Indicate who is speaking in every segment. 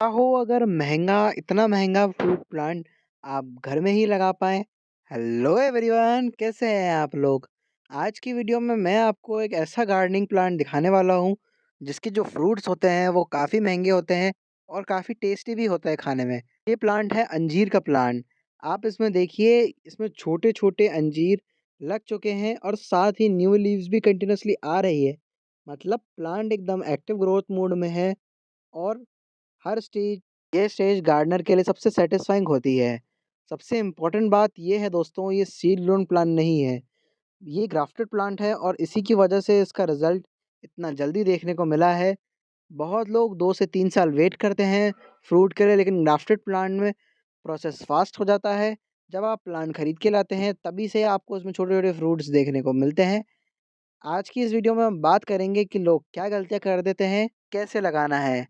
Speaker 1: क्या हो अगर महँगा इतना महँगा फ्रूट प्लांट आप घर में ही लगा पाएँ? हेलो एवरीवन कैसे हैं आप लोग? आज की वीडियो में मैं आपको एक ऐसा गार्डनिंग प्लांट दिखाने वाला हूँ, जिसके जो फ्रूट्स होते हैं वो काफ़ी महँगे होते हैं और काफ़ी टेस्टी भी होता है खाने में। ये प्लांट है अंजीर का प्लांट। आप इसमें देखिए इसमें छोटे-छोटे अंजीर लग चुके हैं और साथ ही न्यू लीव्स भी कंटीन्यूअसली आ रही है। मतलब प्लांट एकदम एक्टिव ग्रोथ मोड में है और हर स्टेज ये स्टेज गार्डनर के लिए सबसे सैटिस्फाइंग होती है। सबसे इम्पोर्टेंट बात ये है दोस्तों ये सीड ग्रोन प्लांट नहीं है। ये ग्राफ्टेड प्लांट है और इसी की वजह से इसका रिज़ल्ट इतना जल्दी देखने को मिला है। बहुत लोग 2 से 3 साल वेट करते हैं फ्रूट के लिए लेकिन ग्राफ्टेड प्लांट में प्रोसेस फ़ास्ट हो जाता है। जब आप प्लांट खरीद के लाते हैं तभी से आपको उसमें छोटे-छोटे फ्रूट्स देखने को मिलते हैं। आज की इस वीडियो में हम बात करेंगे कि लोग क्या गलतियाँ कर देते हैं, कैसे लगाना है।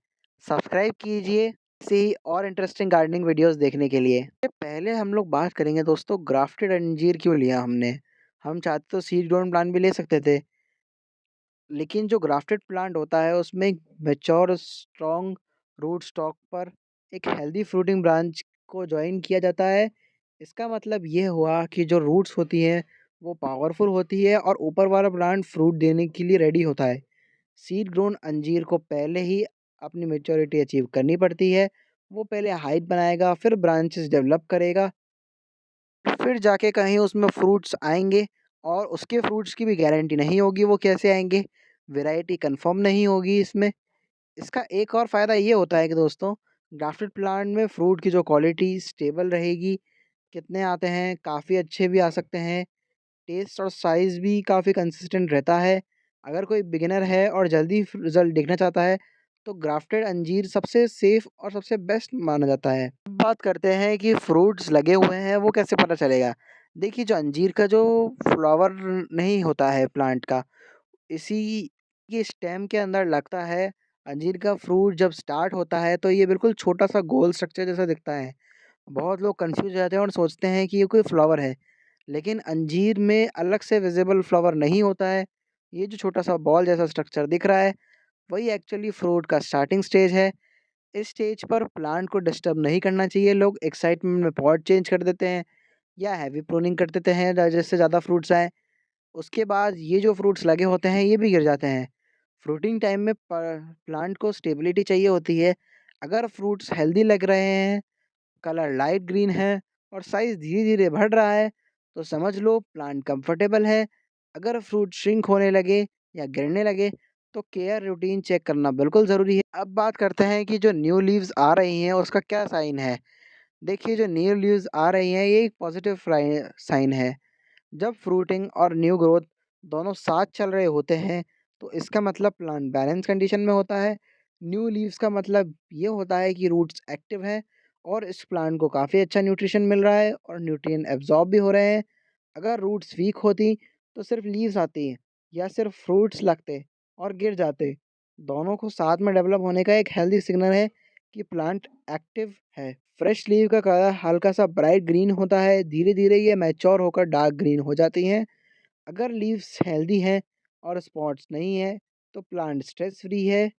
Speaker 1: सब्सक्राइब कीजिए ऐसे ही और इंटरेस्टिंग गार्डनिंग वीडियोस देखने के लिए। सबसे पहले हम लोग बात करेंगे दोस्तों ग्राफ्टेड अंजीर क्यों लिया हमने। हम चाहते तो सीड ग्रोन प्लांट भी ले सकते थे, लेकिन जो ग्राफ्टेड प्लांट होता है उसमें एक मैच्योर स्ट्रॉन्ग रूट स्टॉक पर एक हेल्दी फ्रूटिंग ब्रांच को जॉइन किया जाता है। इसका मतलब ये हुआ कि जो रूट्स होती हैं वो पावरफुल होती है और ऊपर वाला प्लांट फ्रूट देने के लिए रेडी होता है। सीड ग्रोन अंजीर को पहले ही अपनी मैच्योरिटी अचीव करनी पड़ती है। वो पहले हाइट बनाएगा, फिर ब्रांचेस डेवलप करेगा, फिर जाके कहीं उसमें फ्रूट्स आएँगे और उसके फ्रूट्स की भी गारंटी नहीं होगी वो कैसे आएँगे, वैरायटी कन्फर्म नहीं होगी इसमें। इसका एक और फ़ायदा ये होता है कि दोस्तों ग्राफ्टेड प्लांट में फ्रूट की जो क्वालिटी स्टेबल रहेगी, कितने आते हैं, काफ़ी अच्छे भी आ सकते हैं। टेस्ट और साइज़ भी काफ़ी कंसिस्टेंट रहता है। अगर कोई बिगिनर है और जल्दी रिज़ल्ट देखना चाहता है, तो ग्राफ्टेड अंजीर सबसे सेफ़ और सबसे बेस्ट माना जाता है। अब बात करते हैं कि फ्रूट्स लगे हुए हैं, वो कैसे पता चलेगा? देखिए, जो अंजीर का जो फ्लावर नहीं होता है प्लांट का, इसी ये स्टेम के अंदर लगता है। अंजीर का फ्रूट जब स्टार्ट होता है, तो ये बिल्कुल छोटा-सा गोल स्ट्रक्चर जैसा दिखता है। बहुत लोग कन्फ्यूज़ हो जाते हैं और सोचते हैं कि ये कोई फ्लावर है। लेकिन अंजीर में अलग से विज़िबल फ्लावर नहीं होता है। ये जो छोटा-सा बॉल जैसा स्ट्रक्चर दिख रहा है, वही एक्चुअली फ्रूट का स्टार्टिंग स्टेज है। इस स्टेज पर प्लांट को डिस्टर्ब नहीं करना चाहिए। लोग एक्साइटमेंट में पॉट चेंज कर देते हैं या हैवी प्रूनिंग कर देते हैं जिससे ज़्यादा फ्रूट्स आएँ। उसके बाद ये जो फ्रूट्स लगे होते हैं, ये भी गिर जाते हैं। फ्रूटिंग टाइम में प प्लांट को स्टेबिलिटी चाहिए होती है। अगर फ्रूट्स हेल्दी लग रहे हैं, कलर लाइट ग्रीन है और साइज़ धीरे-धीरे बढ़ रहा है, तो समझ लो प्लांट कंफर्टेबल है। अगर फ्रूट श्रिंक होने लगे या गिरने लगे, तो केयर रूटीन चेक करना बिल्कुल ज़रूरी है। अब बात करते हैं कि जो न्यू लीव्स आ रही हैं, उसका क्या साइन है? देखिए, जो न्यू लीव्स आ रही हैं, ये एक पॉज़िटिव फ्राइ साइन है। जब फ्रूटिंग और न्यू ग्रोथ दोनों साथ चल रहे होते हैं, तो इसका मतलब प्लांट बैलेंस कंडीशन में होता है। न्यू लीव्स का मतलब ये होता है कि रूट्स एक्टिव हैं और इस प्लांट को काफ़ी अच्छा न्यूट्रिशन मिल रहा है और न्यूट्रिएंट एब्ज़ॉर्ब भी हो रहे हैं। अगर रूट्स वीक होती, तो सिर्फ लीव्स आती या सिर्फ फ्रूट्स लगते और गिर जाते। दोनों को साथ में डेवलप होने का एक हेल्दी सिग्नल है कि प्लांट एक्टिव है। फ्रेश लीव का कलर हल्का-सा ब्राइट ग्रीन होता है, धीरे-धीरे ये मैच्योर होकर डार्क ग्रीन हो जाती हैं। अगर लीव्स हेल्दी हैं और स्पॉट्स नहीं हैं, तो प्लांट स्ट्रेस फ्री है।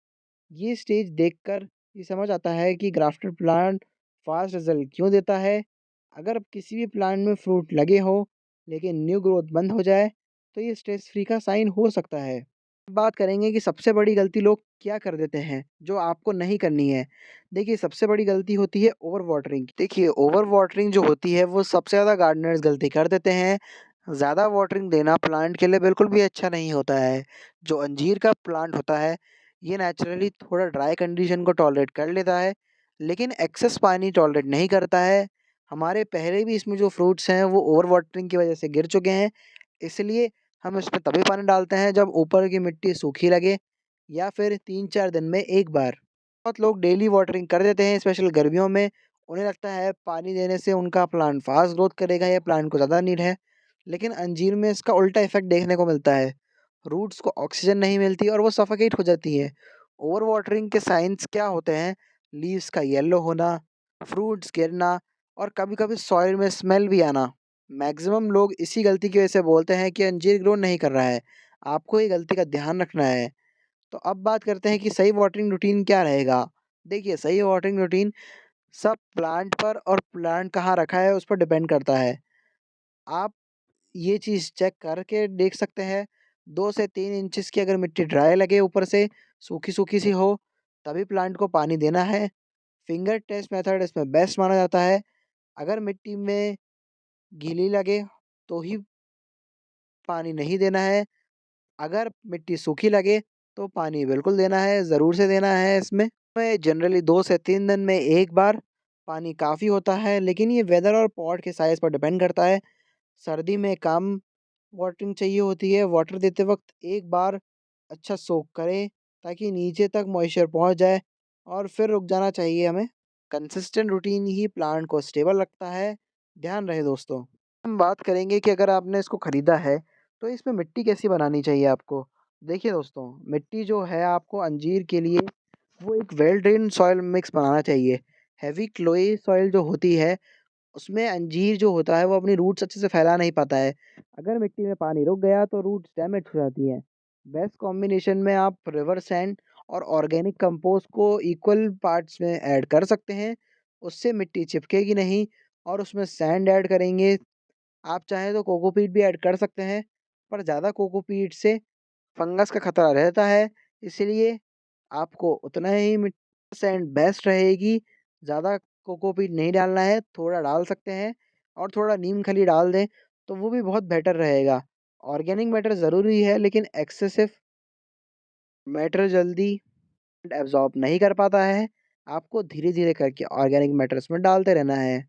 Speaker 1: ये स्टेज देखकर ये समझ आता है कि ग्राफ्टेड प्लांट फास्ट रिजल्ट क्यों देता है। अगर किसी भी प्लांट में फ्रूट लगे हो, लेकिन न्यू ग्रोथ बंद हो जाए, तो ये स्ट्रेस फ्री का साइन हो सकता है। बात करेंगे कि सबसे बड़ी गलती लोग क्या कर देते हैं, जो आपको नहीं करनी है। देखिए, सबसे बड़ी गलती होती है ओवर वाटरिंग। देखिए, ओवर वाटरिंग जो होती है, वो सबसे ज़्यादा गार्डनर्स गलती कर देते हैं। ज़्यादा वाटरिंग देना प्लांट के लिए बिल्कुल भी अच्छा नहीं होता है। जो अंजीर का प्लांट होता है, ये नेचुरली थोड़ा ड्राई कंडीशन को टॉलरेट कर लेता है, लेकिन एक्सेस पानी टॉलरेट नहीं करता है। हमारे पहले भी इसमें जो फ्रूट्स हैं, वो ओवर वाटरिंग की वजह से गिर चुके हैं। इसलिए हम इसमें तभी पानी डालते हैं जब ऊपर की मिट्टी सूखी लगे या फिर 3-4 दिन में एक बार। बहुत लोग डेली वाटरिंग कर देते हैं स्पेशल गर्मियों में। उन्हें लगता है पानी देने से उनका प्लांट फास्ट ग्रोथ करेगा या प्लांट को ज़्यादा नीड है। लेकिन अंजीर में इसका उल्टा इफ़ेक्ट देखने को मिलता है। रूट्स को ऑक्सीजन नहीं मिलती और वो सफोकेट हो जाती है। ओवर वाटरिंग के साइंस क्या होते हैं? लीव्स का येलो होना, फ्रूट्स गिरना और कभी-कभी सॉइल में स्मेल भी आना। मैक्सिमम लोग इसी गलती की वजह से बोलते हैं कि अंजीर ग्रो नहीं कर रहा है। आपको ये गलती का ध्यान रखना है। तो अब बात करते हैं कि सही वाटरिंग रूटीन क्या रहेगा? देखिए, सही वाटरिंग रूटीन सब प्लांट पर और प्लांट कहाँ रखा है उस पर डिपेंड करता है। आप ये चीज़ चेक करके देख सकते हैं, 2 से 3 इंचेस की अगर मिट्टी ड्राई लगे ऊपर से, सूखी-सूखी सी हो, तभी प्लांट को पानी देना है। फिंगर टेस्ट मेथड इसमें बेस्ट माना जाता है। अगर मिट्टी में गीली लगे, तो ही पानी नहीं देना है। अगर मिट्टी सूखी लगे, तो पानी बिल्कुल देना है, ज़रूर से देना है इसमें। मैं जनरली 2 से 3 दिन में 1 बार पानी काफ़ी होता है, लेकिन ये वेदर और पॉट के साइज़ पर डिपेंड करता है। सर्दी में कम वाटरिंग चाहिए होती है, वाटर देते वक़्त एक बार अच्छा सोक करें, ताकि नीचे तक मॉइस्चर पहुँच जाए और फिर रुक जाना चाहिए हमें। कंसिस्टेंट रूटीन ही प्लांट को स्टेबल रखता है, ध्यान रहे दोस्तों। हम बात करेंगे कि अगर आपने इसको खरीदा है, तो इसमें मिट्टी कैसी बनानी चाहिए आपको? देखिए दोस्तों, मिट्टी जो है आपको अंजीर के लिए वो एक वेल ड्रेन्ड सॉइल मिक्स बनाना चाहिए। हेवी क्लोई सॉइल जो होती है, उसमें अंजीर जो होता है वो अपनी रूट्स अच्छे से फैला नहीं पाता है। अगर मिट्टी में पानी रुक गया तो रूट्स डैमेज हो जाती हैं। बेस्ट कॉम्बिनेशन में आप रिवर सैंड और ऑर्गेनिक कंपोस्ट को इक्वल पार्ट्स में ऐड कर सकते हैं। उससे मिट्टी चिपकेगी नहीं और उसमें सैंड ऐड करेंगे। आप चाहें तो कोकोपीट भी ऐड कर सकते हैं, पर ज़्यादा कोकोपीट से फंगस का खतरा रहता है, इसलिए आपको उतना ही % बेस्ट रहेगी। ज़्यादा कोकोपीट नहीं डालना है, थोड़ा डाल सकते हैं और थोड़ा नीम खली डाल दें, तो वो भी बहुत बेटर रहेगा। ऑर्गेनिक मैटर ज़रूरी है, लेकिन एक्सेसिव मैटर जल्दी एब्ज़ॉर्ब नहीं कर पाता है। आपको धीरे-धीरे करके ऑर्गेनिक मैटर इसमें डालते रहना है।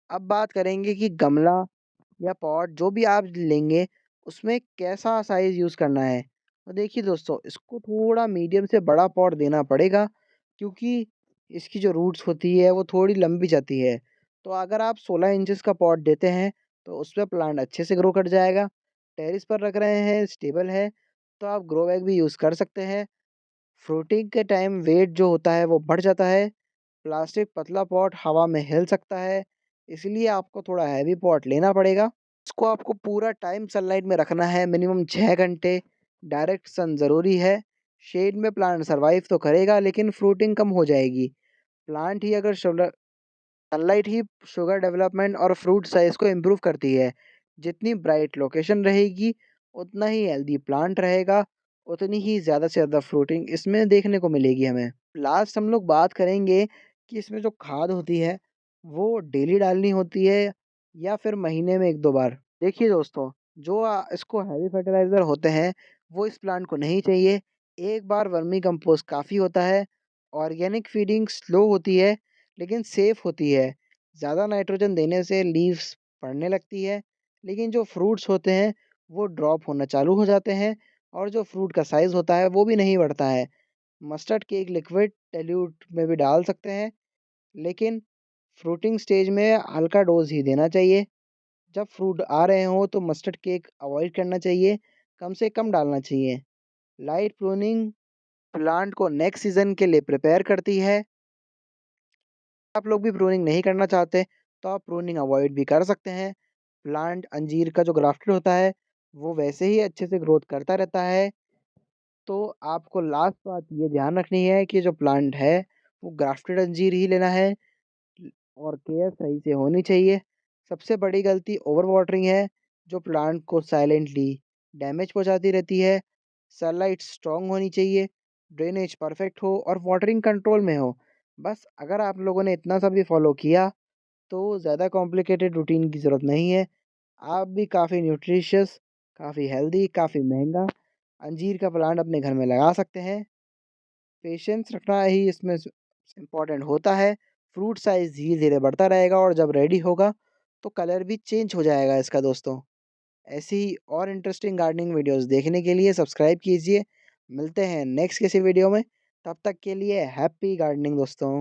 Speaker 1: अब बात करेंगे कि गमला या पॉट जो भी आप लेंगे, उसमें कैसा साइज़ यूज़ करना है। तो देखिए दोस्तों, इसको थोड़ा मीडियम से बड़ा पॉट देना पड़ेगा, क्योंकि इसकी जो रूट्स होती है वो थोड़ी लंबी जाती है। तो अगर आप 16 इंचेस का पॉट देते हैं, तो उसमें प्लांट अच्छे से ग्रो कर जाएगा। टेरेस पर रख रहे हैं, स्टेबल है, तो आप ग्रो बैग भी यूज़ कर सकते हैं। फ्रूटिंग के टाइम वेट जो होता है वो बढ़ जाता है। प्लास्टिक पतला पॉट हवा में हिल सकता है, इसलिए आपको थोड़ा हैवी पॉट लेना पड़ेगा। इसको आपको पूरा टाइम सनलाइट में रखना है, मिनिमम 6 घंटे। डायरेक्ट सन ज़रूरी है। शेड में प्लांट सर्वाइव तो करेगा, लेकिन फ्रूटिंग कम हो जाएगी। प्लांट ही अगर सनलाइट ही शुगर डेवलपमेंट और फ्रूट साइज़ को इम्प्रूव करती है। जितनी ब्राइट लोकेशन रहेगी, उतना ही हेल्दी प्लांट रहेगा, उतनी ही ज़्यादा से ज़्यादा फ्रूटिंग इसमें देखने को मिलेगी हमें। लास्ट हम लोग बात करेंगे कि इसमें जो खाद होती है, वो डेली डालनी होती है या फिर महीने में 1-2 बार। देखिए दोस्तों, जो इसको हेवी फर्टिलाइज़र होते हैं, वो इस प्लांट को नहीं चाहिए। एक बार वर्मी कंपोस्ट काफ़ी होता है। ऑर्गेनिक फीडिंग स्लो होती है, लेकिन सेफ़ होती है। ज़्यादा नाइट्रोजन देने से लीव्स पड़ने लगती है, लेकिन जो फ्रूट्स होते हैं, वो ड्रॉप होना चालू हो जाते हैं और जो फ्रूट का साइज़ होता है, वो भी नहीं बढ़ता है। मस्टर्ड केक लिक्विड डाइल्यूट में भी डाल सकते हैं, लेकिन फ्रूटिंग स्टेज में हल्का डोज़ ही देना चाहिए। जब फ्रूट आ रहे हों तो मस्टर्ड केक अवॉइड करना चाहिए, कम से कम डालना चाहिए। लाइट प्रूनिंग प्लांट को नेक्स्ट सीज़न के लिए प्रिपेयर करती है। आप लोग भी प्रूनिंग नहीं करना चाहते, तो आप प्रूनिंग अवॉइड भी कर सकते हैं। प्लांट अंजीर का जो ग्राफ्टेड होता है, वो वैसे ही अच्छे से ग्रोथ करता रहता है। तो आपको लास्ट बात ये ध्यान रखनी है कि जो प्लांट है, वो ग्राफ्टेड अंजीर ही लेना है और केयर सही से होनी चाहिए। सबसे बड़ी गलती ओवर वाटरिंग है, जो प्लांट को साइलेंटली डैमेज पहुँचाती रहती है। सनलाइट स्ट्रॉन्ग होनी चाहिए, ड्रेनेज परफेक्ट हो और वाटरिंग कंट्रोल में हो। बस अगर आप लोगों ने इतना सा भी फॉलो किया, तो ज़्यादा कॉम्प्लिकेटेड रूटीन की ज़रूरत नहीं है। आप भी काफ़ी न्यूट्रिशियस, काफ़ी हेल्दी, काफ़ी महँगा अंजीर का प्लांट अपने घर में लगा सकते हैं। पेशेंस रखना ही इसमें इम्पोर्टेंट होता है। फ्रूट साइज़ धीरे-धीरे बढ़ता रहेगा और जब रेडी होगा, तो कलर भी चेंज हो जाएगा इसका दोस्तों। ऐसी ही और इंटरेस्टिंग गार्डनिंग वीडियोज़ देखने के लिए सब्सक्राइब कीजिए। मिलते हैं नेक्स्ट किसी वीडियो में, तब तक के लिए हैप्पी गार्डनिंग दोस्तों।